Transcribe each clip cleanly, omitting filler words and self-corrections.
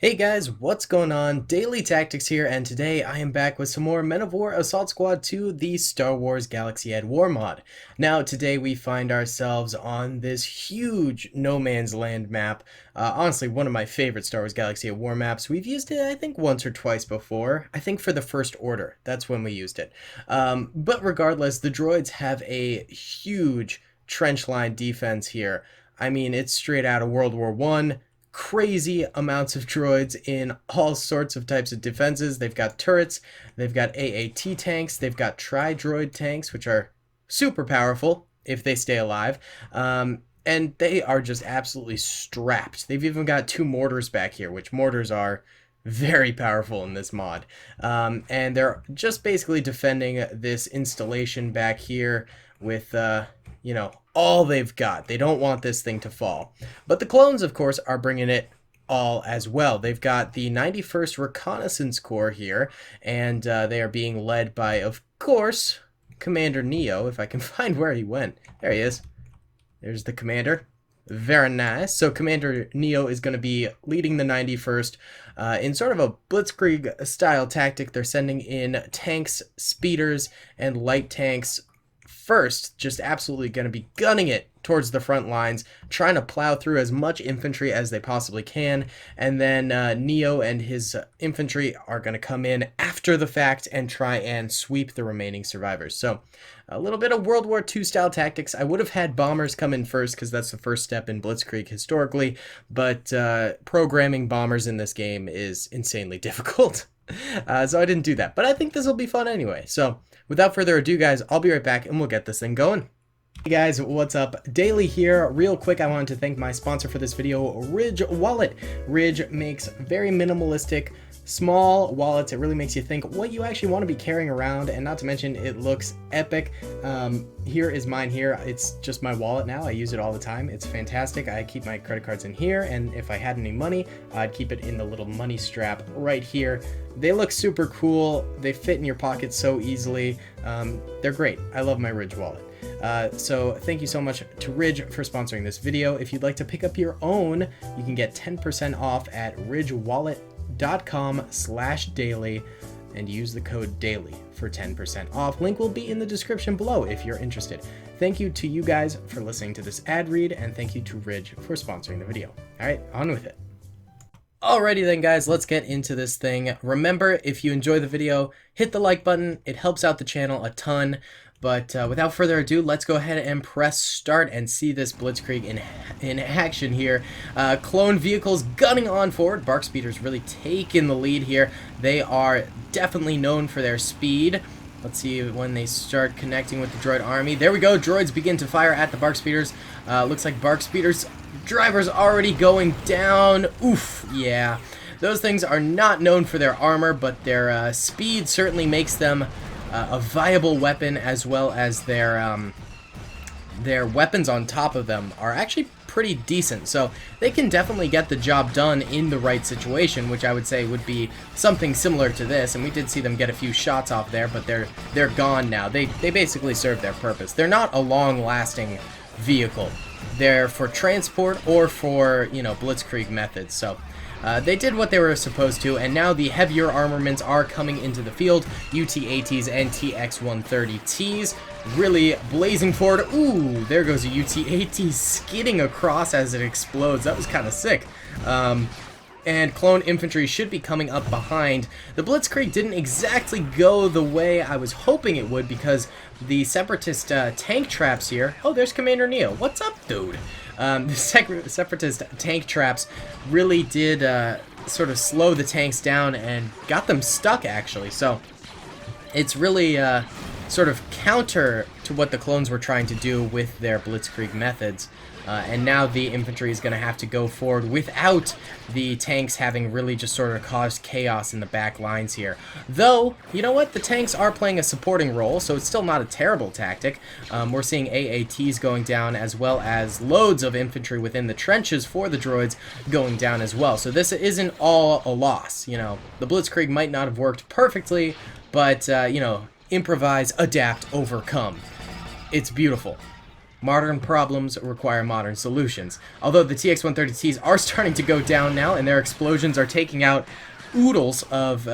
Hey guys, what's going on? Daily Tactics here, and today I am back with some more Men of War Assault Squad 2, the Star Wars Galaxy Edge War mod. Now, today we find ourselves on this huge no man's land map. Honestly, one of my favorite Star Wars Galaxy Edge War maps. We've used it, I think, once or twice before. I think for the First Order. That's when we used it. But regardless, the droids have a huge trench line defense here. I mean, it's straight out of World War I. Crazy amounts of droids in all sorts of types of defenses. They've got turrets, they've got AAT tanks, they've got tri-droid tanks, which are super powerful if they stay alive. And they are just absolutely strapped. They've even got two mortars back here, which mortars are very powerful in this mod. And they're just basically defending this installation back here with, you know, all they've got. They don't want this thing to fall. But the clones, of course, are bringing it all as well. They've got the 91st Reconnaissance Corps here, and they are being led by, of course, Commander Neyo, if I can find where he went. There he is. There's the commander. Very nice. So Commander Neyo is going to be leading the 91st in sort of a Blitzkrieg style tactic. They're sending in tanks, speeders, and light tanks first, just absolutely going to be gunning it towards the front lines, trying to plow through as much infantry as they possibly can, and then Neyo and his infantry are going to come in after the fact and try and sweep the remaining survivors. So a little bit of World War II style tactics. I would have had bombers come in first because that's the first step in Blitzkrieg historically, but programming bombers in this game is insanely difficult. So I didn't do that, but I think this will be fun anyway. So without further ado, guys, I'll be right back and we'll get this thing going. Hey guys, what's up? Daily here. Real quick, I wanted to thank my sponsor for this video, Ridge Wallet. Ridge makes very minimalistic, small wallets. It really makes you think what you actually want to be carrying around, and not to mention it looks epic. Here is mine here. It's just my wallet now. I use it all the time. It's fantastic. I keep my credit cards in here, and if I had any money, I'd keep it in the little money strap right here. They look super cool. They fit in your pocket so easily. They're great. I love my Ridge wallet. So thank you so much to Ridge for sponsoring this video. If you'd like to pick up your own, you can get 10% off at ridgewallet.com/daily and use the code DAILY for 10% off. Link will be in the description below if you're interested. Thank you to you guys for listening to this ad read, and thank you to Ridge for sponsoring the video. All right, on with it. Alrighty then, guys, let's get into this thing. Remember, if you enjoy the video, hit the like button. It helps out the channel a ton. But without further ado, let's go ahead and press start and see this Blitzkrieg in action here. Clone vehicles gunning on forward. Bark speeders really taking the lead here. They are definitely known for their speed. Let's see when they start connecting with the droid army. There we go. Droids begin to fire at the Bark speeders. Looks like Bark speeders driver's already going down. Oof, yeah. Those things are not known for their armor, but their speed certainly makes them a viable weapon, as well as their weapons on top of them are actually pretty decent. So they can definitely get the job done in the right situation, which I would say would be something similar to this. And we did see them get a few shots off there, but they're gone now. They basically serve their purpose. They're not a long-lasting vehicle. They're for transport or for, you know, Blitzkrieg methods. So they did what they were supposed to, and now the heavier armaments are coming into the field. UT-ATs and TX-130Ts really blazing forward. Ooh, there goes a UT-AT skidding across as it explodes. That was kind of sick. And clone infantry should be coming up behind. The Blitzkrieg didn't exactly go the way I was hoping it would, because the separatist tank traps here. Oh, there's Commander Neyo. What's up, dude? The separatist tank traps really did sort of slow the tanks down and got them stuck, actually. So it's really sort of counter to what the clones were trying to do with their Blitzkrieg methods. And now the infantry is going to have to go forward without the tanks having really just sort of caused chaos in the back lines here. Though, you know what? The tanks are playing a supporting role, so it's still not a terrible tactic. We're seeing AATs going down, as well as loads of infantry within the trenches for the droids going down as well. So this isn't all a loss. You know, the Blitzkrieg might not have worked perfectly, but, you know, improvise, adapt, overcome. It's beautiful. Modern problems require modern solutions. Although the TX-130Ts are starting to go down now, and their explosions are taking out oodles of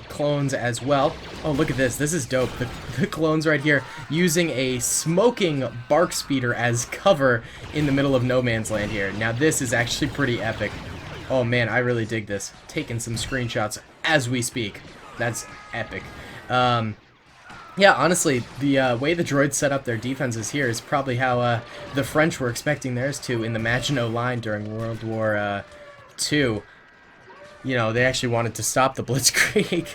clones as well. Oh, look at this. This is dope. The clones right here using a smoking bark speeder as cover in the middle of no man's land here. Now, this is actually pretty epic. Oh, man, I really dig this. Taking some screenshots as we speak. That's epic. Yeah, honestly, the way the droids set up their defenses here is probably how the French were expecting theirs to in the Maginot Line during World War II. You know, they actually wanted to stop the Blitzkrieg,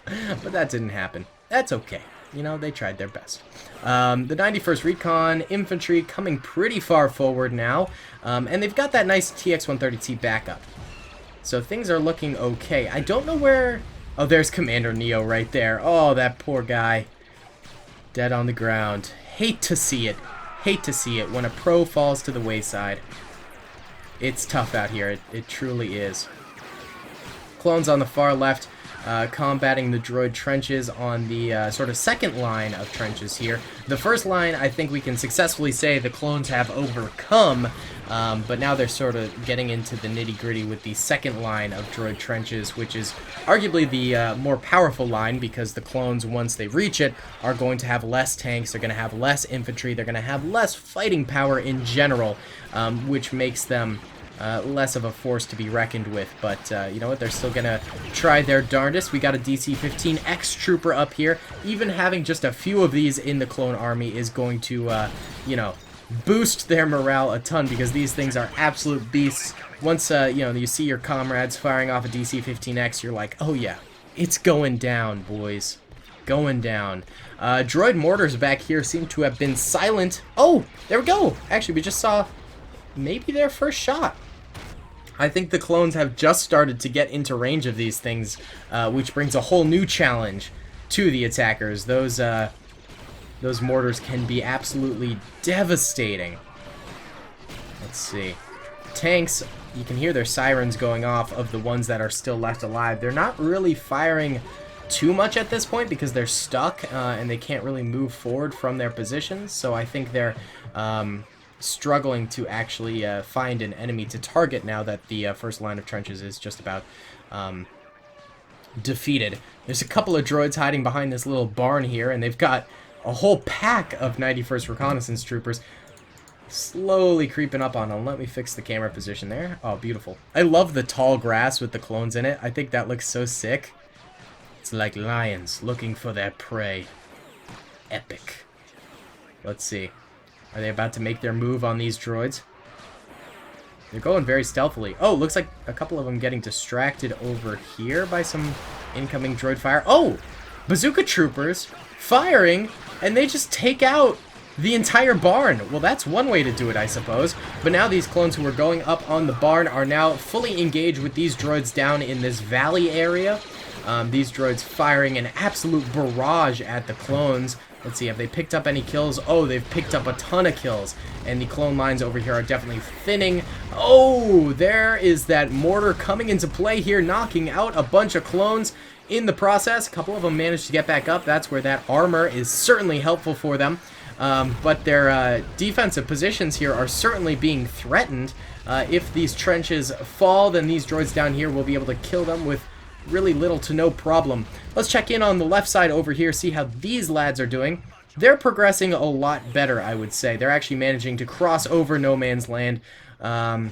but that didn't happen. That's okay. You know, they tried their best. The 91st Recon Infantry coming pretty far forward now, and they've got that nice TX-130T backup. So things are looking okay. I don't know where... Oh, there's Commander Neyo right there. Oh, that poor guy. Dead on the ground. Hate to see it. Hate to see it when a pro falls to the wayside. It's tough out here. It truly is. Clones on the far left, combating the droid trenches on the sort of second line of trenches here. The first line, I think we can successfully say the clones have overcome, but now they're sort of getting into the nitty-gritty with the second line of droid trenches, which is arguably the more powerful line, because the clones, once they reach it, are going to have less tanks, they're going to have less infantry, they're going to have less fighting power in general, which makes them less of a force to be reckoned with. But you know what, they're still gonna try their darndest. We got a DC-15X trooper up here. Even having just a few of these in the clone army is going to you know, boost their morale a ton, because these things are absolute beasts. Once you know, you see your comrades firing off a DC-15X, you're like, oh yeah, it's going down, boys. Going down. Droid mortars back here seem to have been silent. Oh, there we go. Actually, we just saw maybe their first shot. I think the clones have just started to get into range of these things, which brings a whole new challenge to the attackers. Those mortars can be absolutely devastating. Let's see. Tanks, you can hear their sirens going off of the ones that are still left alive. They're not really firing too much at this point because they're stuck and they can't really move forward from their positions. So I think they're struggling to actually find an enemy to target now that the first line of trenches is just about defeated. There's a couple of droids hiding behind this little barn here, and they've got a whole pack of 91st Reconnaissance troopers slowly creeping up on them. Let me fix the camera position there. Oh, beautiful. I love the tall grass with the clones in it. I think that looks so sick. It's like lions looking for their prey. Epic. Let's see. Are they about to make their move on these droids? They're going very stealthily. Oh, looks like a couple of them getting distracted over here by some incoming droid fire. Oh! Bazooka troopers firing, and they just take out the entire barn. Well, that's one way to do it, I suppose. But now these clones who are going up on the barn are now fully engaged with these droids down in this valley area. These droids firing an absolute barrage at the clones. Let's see, have they picked up any kills? Oh, they've picked up a ton of kills. And the clone lines over here are definitely thinning. Oh, there is that mortar coming into play here, knocking out a bunch of clones in the process. A couple of them managed to get back up. That's where that armor is certainly helpful for them. But their defensive positions here are certainly being threatened. If these trenches fall, then these droids down here will be able to kill them with really little to no problem. Let's check in on the left side over here, see how these lads are doing. They're progressing a lot better, I would say. They're actually managing to cross over no man's land and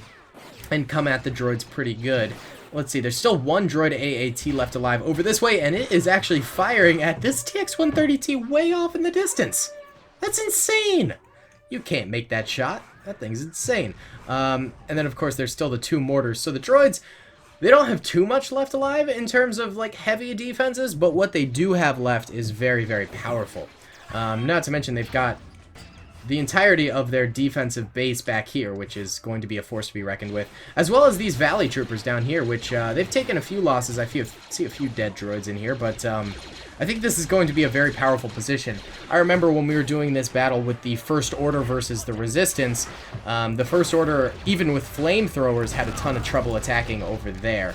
come at the droids pretty good. Let's see, there's still one droid AAT left alive over this way, and it is actually firing at this TX-130T way off in the distance. That's insane! You can't make that shot. That thing's insane. And then, of course, there's still the two mortars. So the droids, they don't have too much left alive in terms of, like, heavy defenses, but what they do have left is very, very powerful. Not to mention they've got the entirety of their defensive base back here, which is going to be a force to be reckoned with, as well as these valley troopers down here, which they've taken a few losses. I see a few dead droids in here, but I think this is going to be a very powerful position. I remember when we were doing this battle with the First Order versus the Resistance, the First Order, even with flamethrowers, had a ton of trouble attacking over there.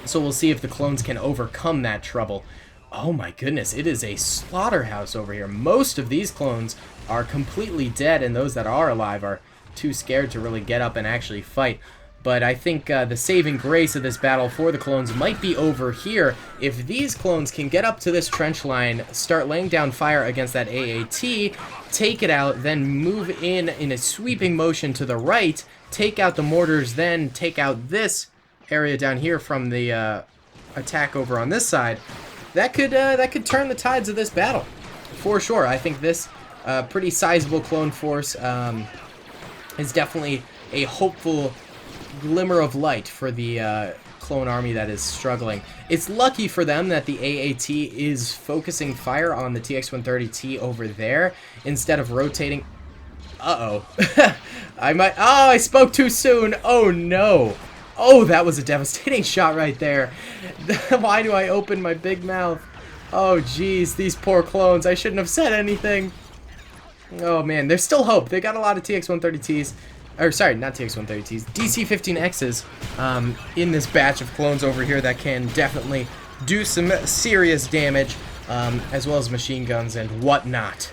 So we'll see if the clones can overcome that trouble. Oh my goodness, it is a slaughterhouse over here. Most of these clones are completely dead, and those that are alive are too scared to really get up and actually fight. But I think the saving grace of this battle for the clones might be over here. If these clones can get up to this trench line, start laying down fire against that AAT, take it out, then move in a sweeping motion to the right, take out the mortars, then take out this area down here from the attack over on this side, that could turn the tides of this battle, for sure. I think this pretty sizable clone force is definitely a hopeful glimmer of light for the clone army that is struggling. It's lucky for them that the AAT is focusing fire on the TX-130T over there instead of rotating. Uh-oh. I spoke too soon. Oh no. Oh, that was a devastating shot right there. Why do I open my big mouth? Oh jeez, these poor clones. I shouldn't have said anything. Oh man, there's still hope. They got a lot of TX-130Ts. Or sorry, not TX-130Ts, DC-15Xs in this batch of clones over here that can definitely do some serious damage, as well as machine guns and whatnot.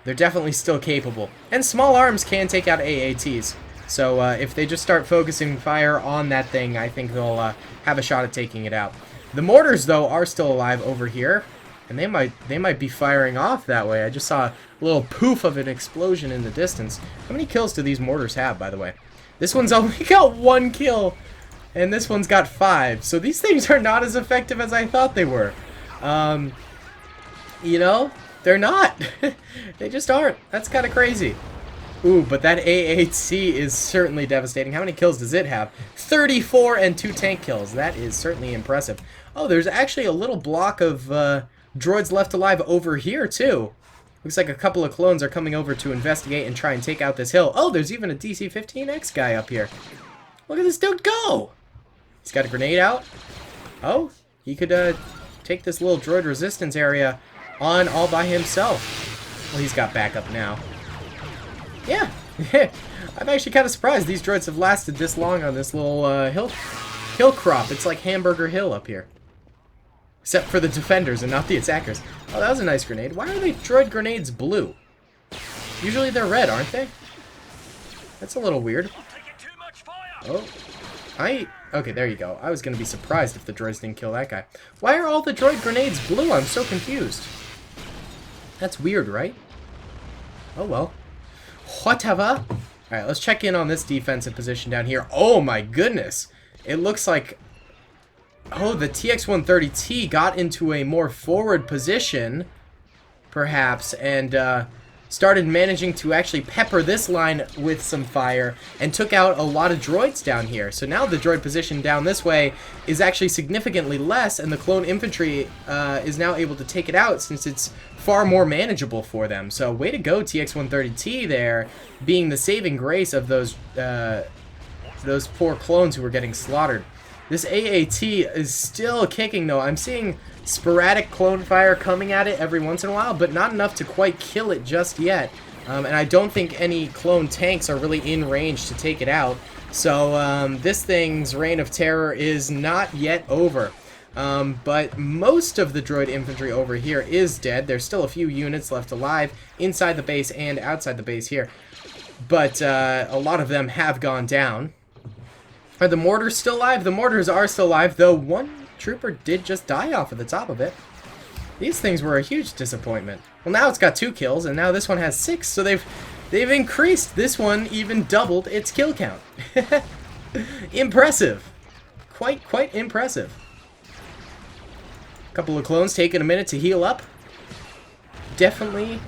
They're definitely still capable. And small arms can take out AATs. So if they just start focusing fire on that thing, I think they'll have a shot at taking it out. The mortars, though, are still alive over here. And they might be firing off that way. I just saw a little poof of an explosion in the distance. How many kills do these mortars have, by the way? This one's only got 1 kill, and this one's got 5. So these things are not as effective as I thought they were. You know, they're not. They just aren't. That's kind of crazy. Ooh, but that AAC is certainly devastating. How many kills does it have? 34 and 2 tank kills. That is certainly impressive. Oh, there's actually a little block of droids left alive over here, too. Looks like a couple of clones are coming over to investigate and try and take out this hill. Oh, there's even a DC-15X guy up here. Look at this dude go! He's got a grenade out. Oh, he could take this little droid resistance area on all by himself. Well, he's got backup now. Yeah, I'm actually kind of surprised these droids have lasted this long on this little hill crop. It's like Hamburger Hill up here. Except for the defenders and not the attackers. Oh, that was a nice grenade. Why are they droid grenades blue? Usually they're red, aren't they? That's a little weird. Oh, okay, there you go. I was going to be surprised if the droids didn't kill that guy. Why are all the droid grenades blue? I'm so confused. That's weird, right? Oh, well. Whatever. Alright, let's check in on this defensive position down here. Oh, my goodness. It looks like... Oh, the TX-130T got into a more forward position, perhaps, and started managing to actually pepper this line with some fire and took out a lot of droids down here. So now the droid position down this way is actually significantly less, and the clone infantry is now able to take it out since it's far more manageable for them. So way to go, TX-130T there, being the saving grace of those poor clones who were getting slaughtered. This AAT is still kicking, though. I'm seeing sporadic clone fire coming at it every once in a while, but not enough to quite kill it just yet. And I don't think any clone tanks are really in range to take it out. So this thing's reign of terror is not yet over. But most of the droid infantry over here is dead. There's still a few units left alive inside the base and outside the base here. But a lot of them have gone down. Are the mortars still alive? The mortars are still alive, though one trooper did just die off of the top of it. These things were a huge disappointment. Well, now it's got 2 kills, and now this one has 6, so they've increased. This one even doubled its kill count. Impressive. Quite impressive. A couple of clones taking a minute to heal up. Definitely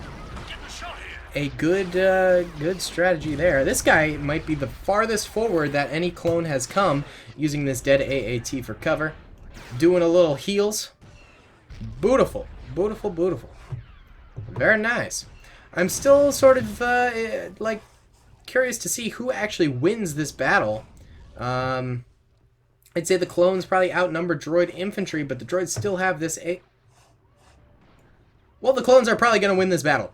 a good strategy there. This guy might be the farthest forward that any clone has come using this dead AAT for cover. Doing a little heals. Beautiful. Beautiful, beautiful. Very nice. I'm still sort of, like, curious to see who actually wins this battle. I'd say the clones probably outnumber droid infantry, but the droids still have this Well, the clones are probably going to win this battle.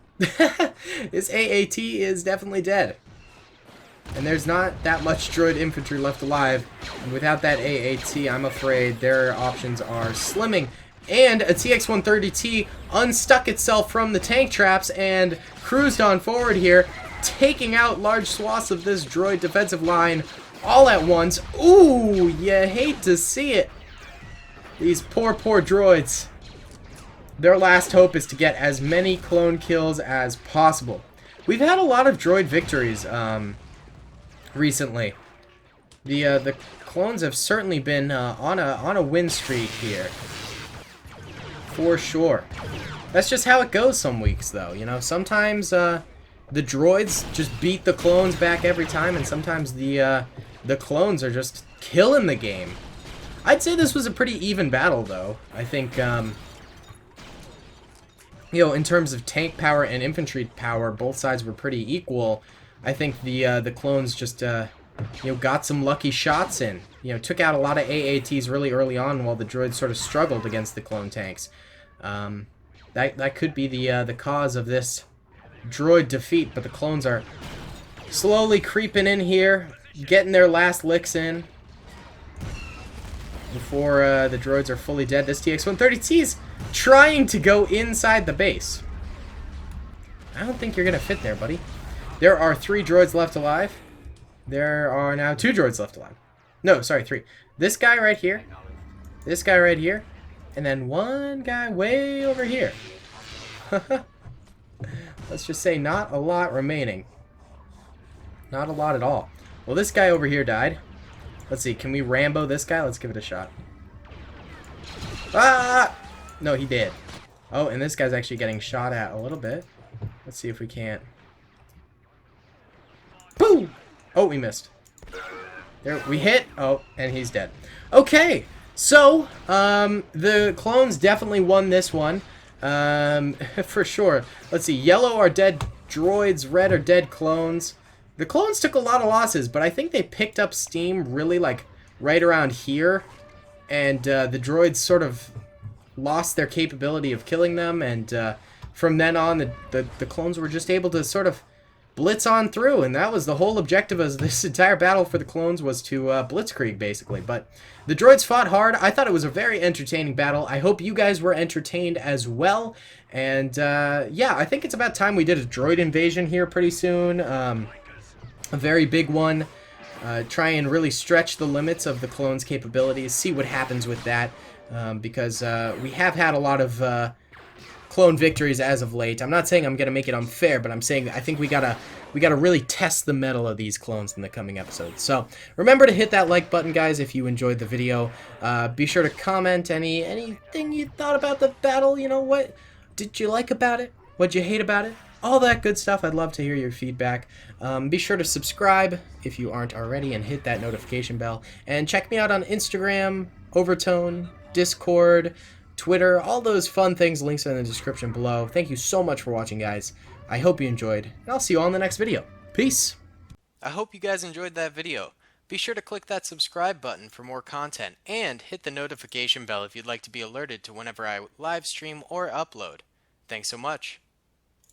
This AAT is definitely dead. And there's not that much droid infantry left alive. And without that AAT, I'm afraid their options are slimming. And a TX-130T unstuck itself from the tank traps and cruised on forward here, taking out large swaths of this droid defensive line all at once. Ooh, you hate to see it. These poor droids. Their last hope is to get as many clone kills as possible. We've had a lot of droid victories recently. The clones have certainly been on a win streak here, for sure. That's just how it goes some weeks, though. You know, sometimes the droids just beat the clones back every time, and sometimes the clones are just killing the game. I'd say this was a pretty even battle, though. I think, you know, in terms of tank power and infantry power, both sides were pretty equal. I think the clones just, you know, got some lucky shots in. You know, took out a lot of AATs really early on while the droids sort of struggled against the clone tanks. That could be the cause of this droid defeat, but the clones are slowly creeping in here, getting their last licks in before the droids are fully dead. This TX-130T's trying to go inside the base. I don't think you're going to fit there, buddy. There are 3 droids left alive. There are now 2 droids left alive. No, sorry, 3. This guy right here. This guy right here. And then one guy way over here. Let's just say not a lot remaining. Not a lot at all. Well, this guy over here died. Let's see, can we Rambo this guy? Let's give it a shot. Ah! No, he did. Oh, and this guy's actually getting shot at a little bit. Let's see if we can't. Boom! Oh, we missed. There, we hit. Oh, and he's dead. Okay, so the clones definitely won this one, for sure. Let's see. Yellow are dead droids. Red are dead clones. The clones took a lot of losses, but I think they picked up steam really like right around here, and the droids sort of lost their capability of killing them, and from then on, the clones were just able to sort of blitz on through, and that was the whole objective of this entire battle for the clones, was to blitzkrieg, basically. But the droids fought hard. I thought it was a very entertaining battle. I hope you guys were entertained as well. And yeah, I think it's about time we did a droid invasion here pretty soon. A very big one. Try and really stretch the limits of the clones' capabilities, see what happens with that, because we have had a lot of clone victories as of late. I'm not saying I'm gonna make it unfair, but I'm saying I think we gotta really test the mettle of these clones in the coming episodes. So remember to hit that like button, guys, if you enjoyed the video. Be sure to comment anything you thought about the battle. You know, what did you like about it? What'd you hate about it? All that good stuff. I'd love to hear your feedback. Be sure to subscribe if you aren't already, and hit that notification bell. And check me out on Instagram, Overtone, Discord, Twitter, all those fun things. Links are in the description below. Thank you so much for watching, guys. I hope you enjoyed, and I'll see you all in the next video. Peace! I hope you guys enjoyed that video. Be sure to click that subscribe button for more content, and hit the notification bell if you'd like to be alerted to whenever I live stream or upload. Thanks so much.